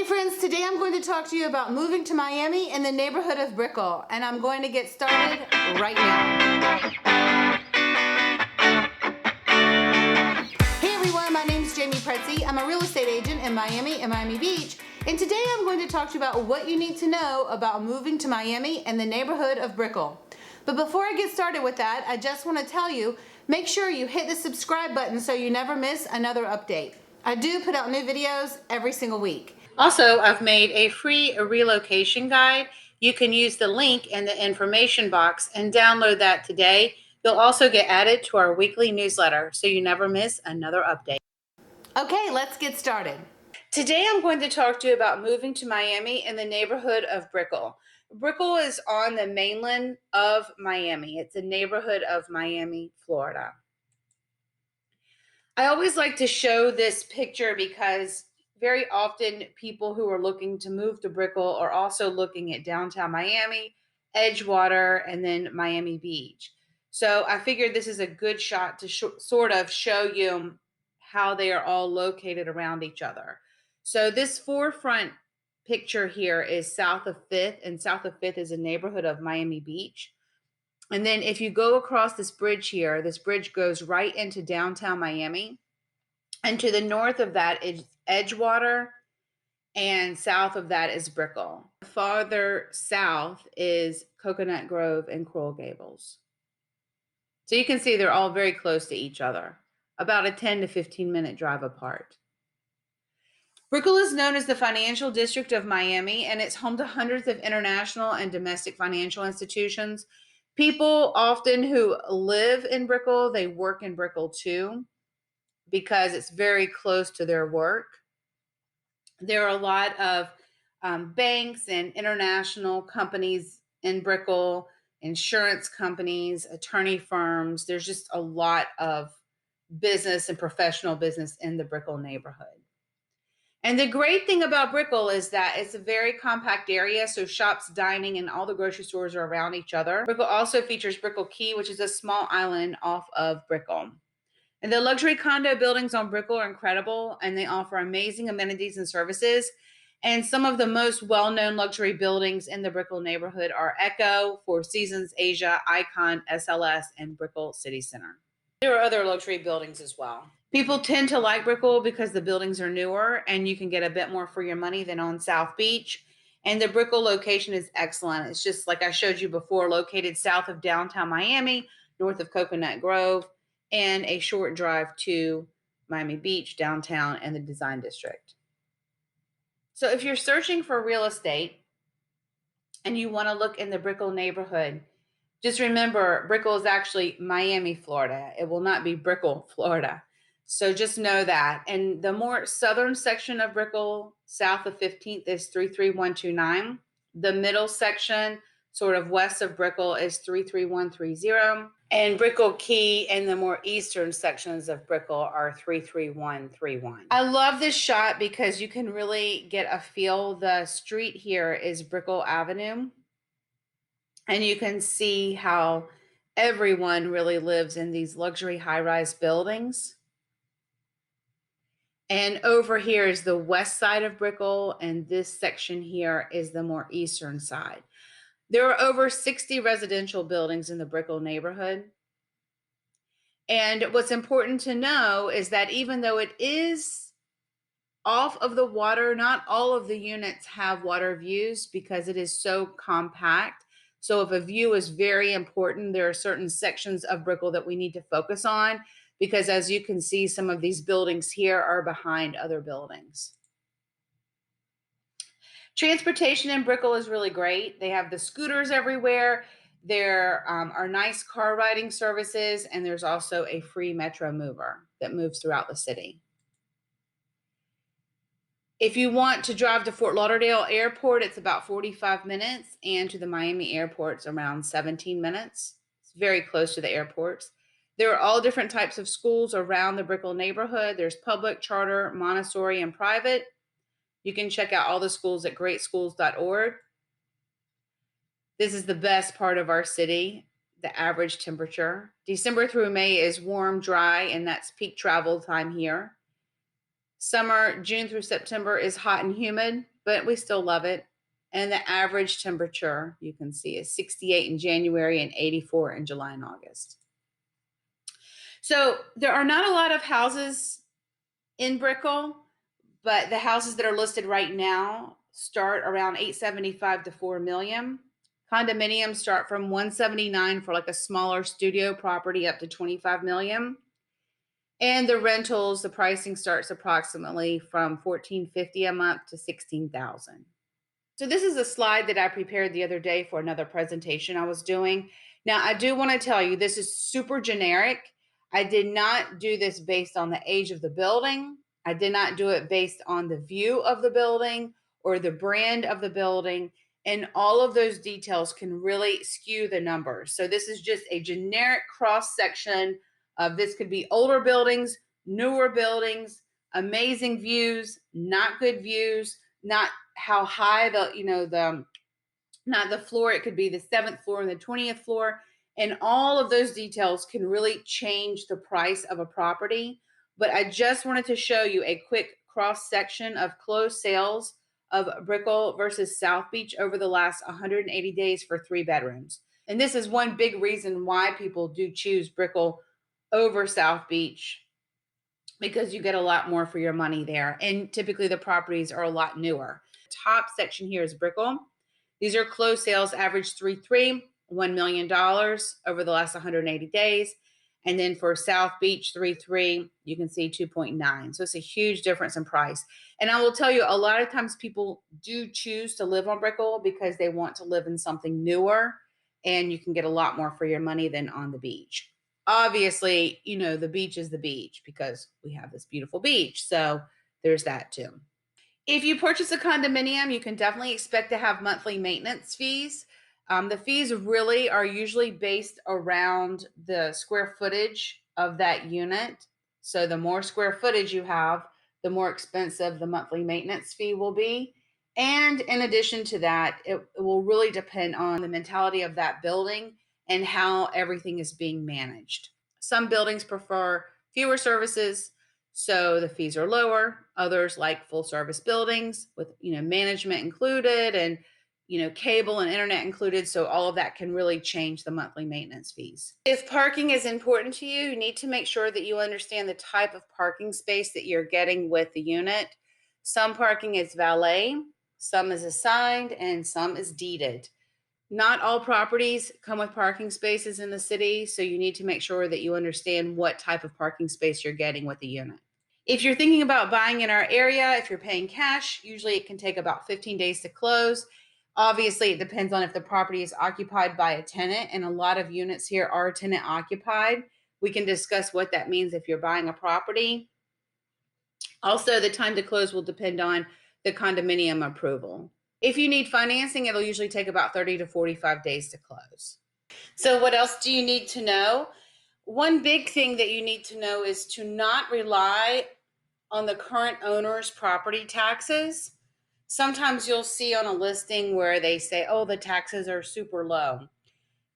Hey friends, today I'm going to talk to you about moving to Miami in the neighborhood of Brickell, and I'm going to get started right now. Hey everyone, my name is Jamey Prezzi. I'm a real estate agent in Miami and Miami Beach, and today I'm going to talk to you about what you need to know about moving to Miami in the neighborhood of Brickell. But before I get started with that, I just want to tell you, make sure you hit the subscribe button so you never miss another update. I do put out new videos every single week. Also, I've made a free relocation guide. You can use the link in the information box and download that today. You'll also get added to our weekly newsletter so you never miss another update. Okay, let's get started. Today I'm going to talk to you about moving to Miami in the neighborhood of Brickell. Brickell is on the mainland of Miami. It's a neighborhood of Miami, Florida. I always like to show this picture because very often people who are looking to move to Brickell are also looking at downtown Miami, Edgewater, and then Miami Beach. So I figured this is a good shot to sort of show you how they are all located around each other. So this forefront picture here is south of 5th, and south of 5th is a neighborhood of Miami Beach. And then if you go across this bridge here, this bridge goes right into downtown Miami. And to the north of that is Edgewater, and south of that is Brickell. Farther south is Coconut Grove and Coral Gables. So you can see they're all very close to each other, about a 10 to 15 minute drive apart. Brickell is known as the financial district of Miami, and it's home to hundreds of international and domestic financial institutions. People often who live in Brickell, they work in Brickell too, because it's very close to their work. There are a lot of banks and international companies in Brickell, insurance companies, attorney firms. There's just a lot of business and professional business in the Brickell neighborhood. And the great thing about Brickell is that it's a very compact area, so shops, dining, and all the grocery stores are around each other. Brickell also features Brickell Key, which is a small island off of Brickell. And the luxury condo buildings on Brickell are incredible, and they offer amazing amenities and services. And some of the most well-known luxury buildings in the Brickell neighborhood are Echo, Four Seasons, Asia, Icon, SLS, and Brickell City Center. There are other luxury buildings as well. People tend to like Brickell because the buildings are newer and you can get a bit more for your money than on South Beach. And the Brickell location is excellent. It's just like I showed you before, located south of downtown Miami, north of Coconut Grove, and a short drive to Miami Beach, downtown, and the Design District. So if you're searching for real estate and you want to look in the Brickell neighborhood, just remember Brickell is actually Miami, Florida. It will not be Brickell, Florida. So just know that. And the more southern section of Brickell, south of 15th, is 33129. The middle section, sort of west of Brickell, is 33130. And Brickell Key and the more eastern sections of Brickell are 33131. I love this shot because you can really get a feel. The street here is Brickell Avenue. And you can see how everyone really lives in these luxury high-rise buildings. And over here is the west side of Brickell, and this section here is the more eastern side. There are over 60 residential buildings in the Brickell neighborhood. And what's important to know is that even though it is off of the water, not all of the units have water views because it is so compact. So if a view is very important, there are certain sections of Brickell that we need to focus on, because as you can see, some of these buildings here are behind other buildings. Transportation in Brickell is really great. They have the scooters everywhere. There are nice car riding services, and there's also a free Metro mover that moves throughout the city. If you want to drive to Fort Lauderdale Airport, it's about 45 minutes, and to the Miami Airport, it's around 17 minutes. It's very close to the airports. There are all different types of schools around the Brickell neighborhood. There's public, charter, Montessori, and private. You can check out all the schools at greatschools.org. This is the best part of our city, the average temperature. December through May is warm, dry, and that's peak travel time here. Summer, June through September, is hot and humid. but we still love it. And the average temperature you can see is 68 in January and 84 in July and August. So there are not a lot of houses in Brickell, but the houses that are listed right now start around 875 to 4 million. Condominiums start from 179 for like a smaller studio property up to 25 million. And the rentals, the pricing starts approximately from $1,450 a month to $16,000. So this is a slide that I prepared the other day for another presentation I was doing. Now, I do want to tell you this is super generic. I did not do this based on the age of the building. I did not do it based on the view of the building or the brand of the building. And all of those details can really skew the numbers. So this is just a generic cross section of this could be older buildings, newer buildings, amazing views, not good views, not how high not the floor, it could be the 7th floor and the 20th floor. And all of those details can really change the price of a property. But I just wanted to show you a quick cross section of closed sales of Brickell versus South Beach over the last 180 days for 3 bedrooms. And this is one big reason why people do choose Brickell over South Beach, because you get a lot more for your money there. And typically the properties are a lot newer. Top section here is Brickell. These are closed sales, average 3.3, $1 million over the last 180 days. And then for South Beach, 3.3, you can see 2.9. So it's a huge difference in price. And I will tell you, a lot of times people do choose to live on Brickell because they want to live in something newer, and you can get a lot more for your money than on the beach. Obviously, the beach is the beach because we have this beautiful beach. So there's that too. If you purchase a condominium, you can definitely expect to have monthly maintenance fees. The fees really are usually based around the square footage of that unit. So the more square footage you have, the more expensive the monthly maintenance fee will be. And in addition to that, it will really depend on the mentality of that building and how everything is being managed. Some buildings prefer fewer services, so the fees are lower. Others like full service buildings with management included and cable and internet included. So all of that can really change the monthly maintenance fees. If parking is important to you, you need to make sure that you understand the type of parking space that you're getting with the unit. Some parking is valet, some is assigned, and some is deeded. Not all properties come with parking spaces in the city, so you need to make sure that you understand what type of parking space you're getting with the unit. If you're thinking about buying in our area, if you're paying cash, usually it can take about 15 days to close. Obviously, it depends on if the property is occupied by a tenant, and a lot of units here are tenant occupied. We can discuss what that means if you're buying a property. Also, the time to close will depend on the condominium approval. If you need financing, it'll usually take about 30 to 45 days to close. So what else do you need to know? One big thing that you need to know is to not rely on the current owner's property taxes. Sometimes you'll see on a listing where they say, oh, the taxes are super low.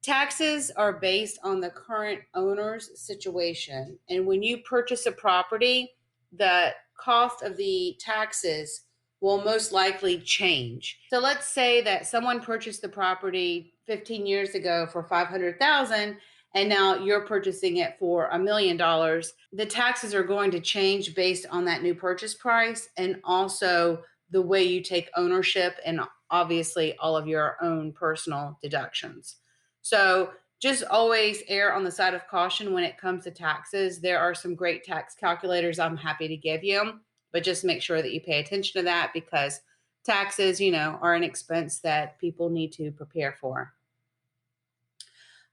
Taxes are based on the current owner's situation. And when you purchase a property, the cost of the taxes will most likely change. So let's say that someone purchased the property 15 years ago for $500,000 and now you're purchasing it for $1 million. The taxes are going to change based on that new purchase price and also the way you take ownership and obviously all of your own personal deductions. So just always err on the side of caution when it comes to taxes. There are some great tax calculators I'm happy to give you, but just make sure that you pay attention to that because taxes, are an expense that people need to prepare for.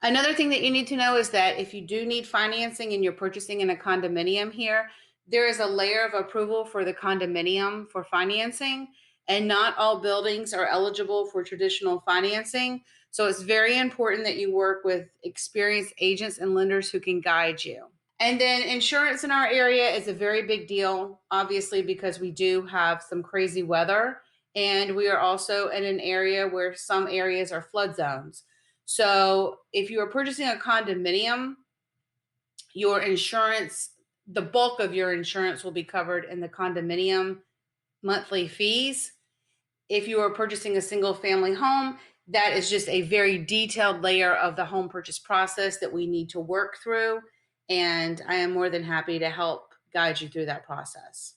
Another thing that you need to know is that if you do need financing and you're purchasing in a condominium here, there is a layer of approval for the condominium for financing, and not all buildings are eligible for traditional financing. So it's very important that you work with experienced agents and lenders who can guide you. And then insurance in our area is a very big deal, obviously, because we do have some crazy weather. And we are also in an area where some areas are flood zones. So if you are purchasing a condominium, your insurance, the bulk of your insurance will be covered in the condominium monthly fees. If you are purchasing a single family home, that is just a very detailed layer of the home purchase process that we need to work through. And I am more than happy to help guide you through that process.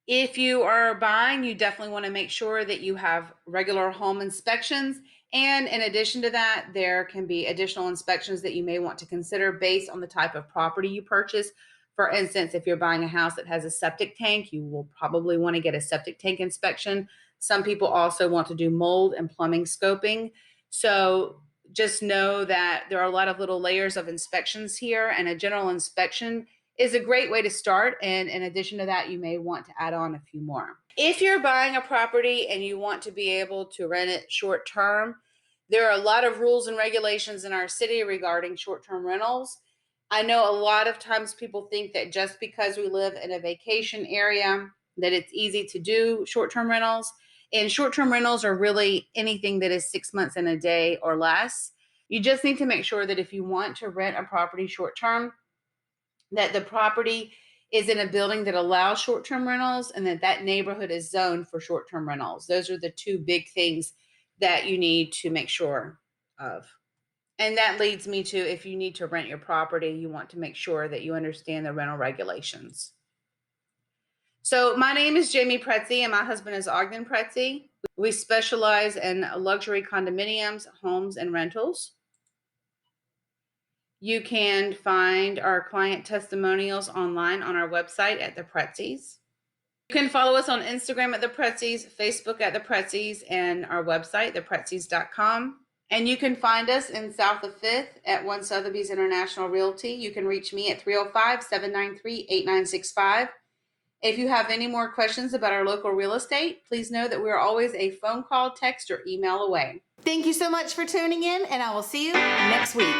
If you are buying, you definitely want to make sure that you have regular home inspections. And in addition to that, there can be additional inspections that you may want to consider based on the type of property you purchase. For instance, if you're buying a house that has a septic tank, you will probably want to get a septic tank inspection. Some people also want to do mold and plumbing scoping. So just know that there are a lot of little layers of inspections here, and a general inspection is a great way to start. And in addition to that, you may want to add on a few more. If you're buying a property and you want to be able to rent it short term, there are a lot of rules and regulations in our city regarding short-term rentals. I know a lot of times people think that just because we live in a vacation area that it's easy to do short-term rentals. And short-term rentals are really anything that is 6 months and a day or less. You just need to make sure that if you want to rent a property short-term, that the property is in a building that allows short-term rentals and that neighborhood is zoned for short-term rentals. Those are the two big things that you need to make sure of. And that leads me to, if you need to rent your property, you want to make sure that you understand the rental regulations. So my name is Jamey Prezzi and my husband is Ognjen Prezzi. We specialize in luxury condominiums, homes, and rentals. You can find our client testimonials online on our website at The Prezzis. You can follow us on Instagram at The Prezzis, Facebook at The Prezzis, and our website, theprezzis.com. And you can find us in South of 5th at 1 Sotheby's International Realty. You can reach me at 305-793-8965. If you have any more questions about our local real estate, please know that we are always a phone call, text, or email away. Thank you so much for tuning in, and I will see you next week.